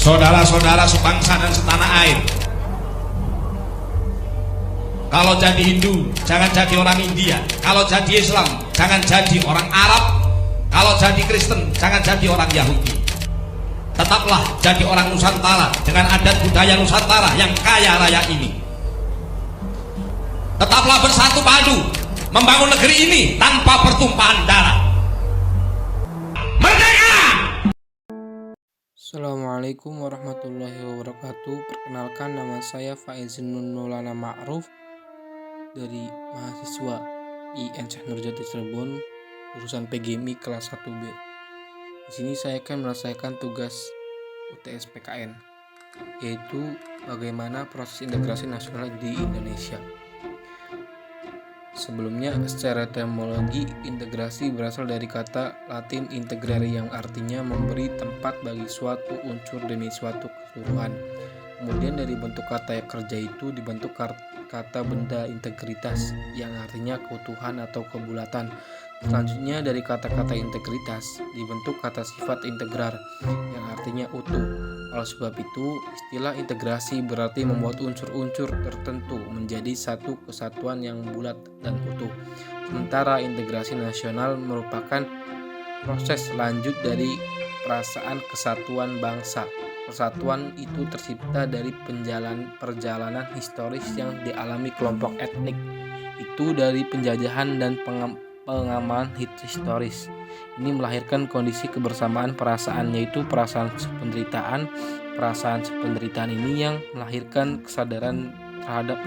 saudara-saudara sebangsa dan setanah air, kalau jadi Hindu jangan jadi orang India, kalau jadi Islam jangan jadi orang Arab, kalau jadi Kristen jangan jadi orang Yahudi. Tetaplah jadi orang Nusantara dengan adat budaya Nusantara yang kaya raya ini. Tetaplah bersatu padu membangun negeri ini tanpa pertumpahan darah. Merdeka! Assalamualaikum warahmatullahi wabarakatuh. Perkenalkan, nama saya Faizin Maulana Ma'ruf dari mahasiswa IN Nurjati Cirebon, jurusan PGMI kelas 1B. Di sini saya akan menyelesaikan tugas UTS PKN, yaitu bagaimana proses integrasi nasional di Indonesia. Sebelumnya, secara etimologi, integrasi berasal dari kata Latin integrare yang artinya memberi tempat bagi suatu unsur demi suatu keseluruhan. Kemudian dari bentuk kata kerja itu dibentuk kata benda integritas yang artinya keutuhan atau kebulatan. Selanjutnya dari kata-kata integritas dibentuk kata sifat integrar yang artinya utuh. Oleh sebab itu, istilah integrasi berarti membuat unsur-unsur tertentu menjadi satu kesatuan yang bulat dan utuh. Sementara integrasi nasional merupakan proses lanjut dari perasaan kesatuan bangsa. Persatuan itu tercipta dari perjalanan historis yang dialami kelompok etnik itu dari penjajahan dan pengamalan historis. Ini melahirkan kondisi kebersamaan perasaan, yaitu perasaan penderitaan ini yang melahirkan kesadaran terhadap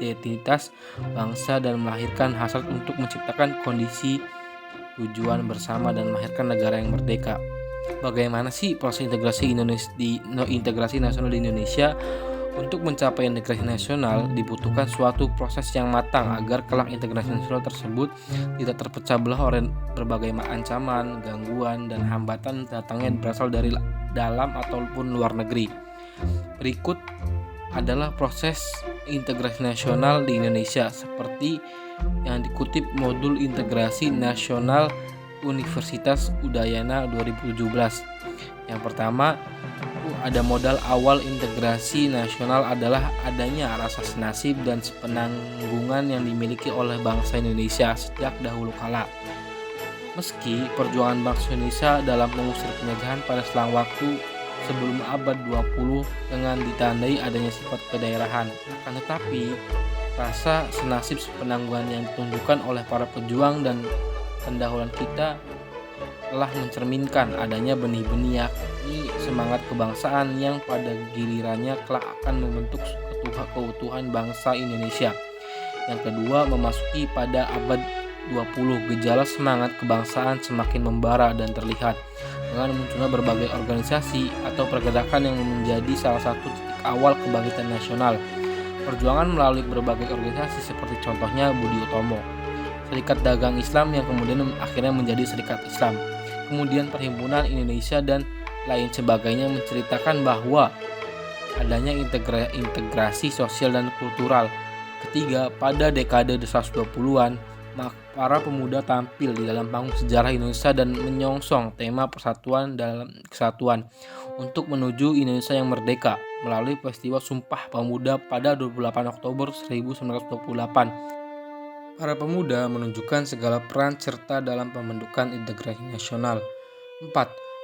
identitas bangsa dan melahirkan hasrat untuk menciptakan kondisi tujuan bersama dan melahirkan negara yang merdeka. Bagaimana sih proses integrasi nasional di Indonesia? Untuk mencapai integrasi nasional dibutuhkan suatu proses yang matang agar kelak integrasi nasional tersebut tidak terpecah belah oleh berbagai ancaman, gangguan, dan hambatan datangnya berasal dari dalam ataupun luar negeri. Berikut adalah proses integrasi nasional di Indonesia seperti yang dikutip modul integrasi nasional Universitas Udayana 2017. Yang pertama, ada modal awal integrasi nasional adalah adanya rasa senasib dan sepenanggungan yang dimiliki oleh bangsa Indonesia sejak dahulu kala. Meski perjuangan bangsa Indonesia dalam mengusir penjajahan pada selang waktu sebelum abad 20 dengan ditandai adanya sifat kedaerahan, akan tetapi rasa senasib sepenanggungan yang ditunjukkan oleh para pejuang dan pendahuluan kita telah mencerminkan adanya benih-benih yakni semangat kebangsaan yang pada gilirannya kelak akan membentuk keutuhan bangsa Indonesia. Yang kedua, memasuki pada abad 20, gejala semangat kebangsaan semakin membara dan terlihat dengan munculnya berbagai organisasi atau pergerakan yang menjadi salah satu titik awal kebangkitan nasional. Perjuangan melalui berbagai organisasi seperti contohnya Budi Utomo, Serikat Dagang Islam yang kemudian akhirnya menjadi Serikat Islam, kemudian Perhimpunan Indonesia dan lain sebagainya menceritakan bahwa adanya integrasi sosial dan kultural. Ketiga, pada dekade 120-an, para pemuda tampil di dalam panggung sejarah Indonesia dan menyongsong tema persatuan dalam kesatuan untuk menuju Indonesia yang merdeka melalui peristiwa Sumpah Pemuda pada 28 Oktober 1928. Para pemuda menunjukkan segala peran serta dalam pembentukan integrasi nasional. 4.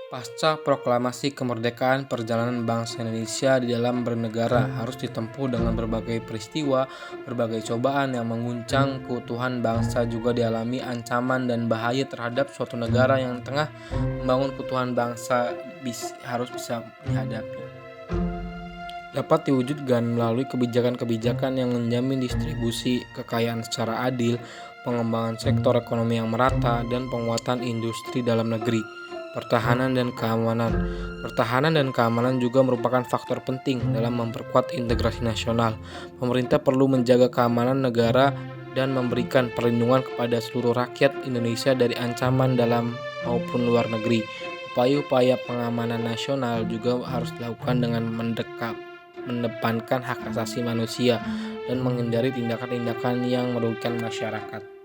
Pasca proklamasi kemerdekaan, perjalanan bangsa Indonesia di dalam bernegara harus ditempuh dengan berbagai peristiwa, berbagai cobaan yang menguncang keutuhan bangsa, juga dialami ancaman dan bahaya terhadap suatu negara yang tengah membangun keutuhan bangsa harus bisa dihadapi. Dapat diwujudkan melalui kebijakan-kebijakan yang menjamin distribusi kekayaan secara adil, pengembangan sektor ekonomi yang merata, dan penguatan industri dalam negeri. Pertahanan dan keamanan. Pertahanan dan keamanan juga merupakan faktor penting dalam memperkuat integrasi nasional. Pemerintah perlu menjaga keamanan negara dan memberikan perlindungan kepada seluruh rakyat Indonesia dari ancaman dalam maupun luar negeri. Upaya-upaya pengamanan nasional juga harus dilakukan dengan mendepankan hak asasi manusia dan menghindari tindakan-tindakan yang merugikan masyarakat.